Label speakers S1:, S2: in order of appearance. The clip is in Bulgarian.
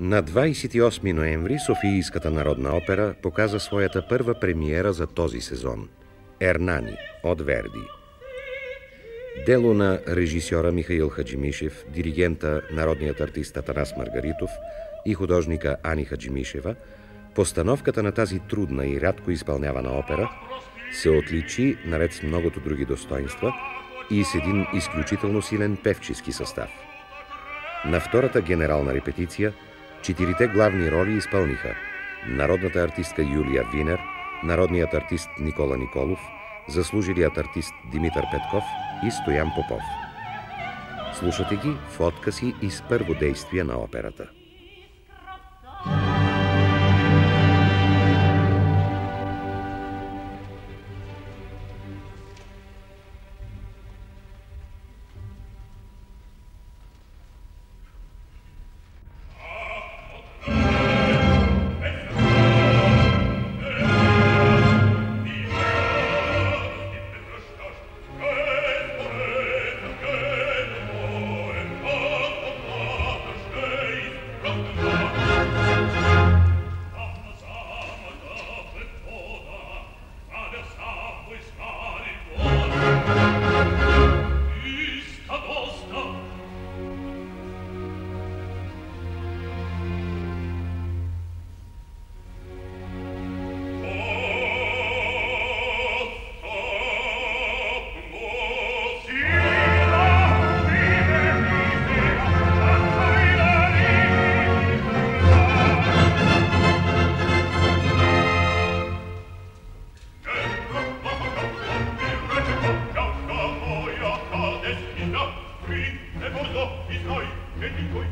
S1: На 28 ноември Софийската народна опера показа своята първа премиера за този сезон – Ернани от Верди. Дело на режисьора Михаил Хаджимишев, диригента, народният артист Атанас Маргаритов и художника Ани Хаджимишева, постановката на тази трудна и рядко изпълнявана опера се отличи, наред с многото други достоинства, и с един изключително силен певчески състав. На втората генерална репетиция 4 главни роли изпълниха народната артистка Юлия Винер, народният артист Никола Николов, заслужилият артист Димитър Петков и Стоян Попов. Слушате ги в откъси из първо действие на операта.
S2: Qui, e voi, i suoi, e di cui,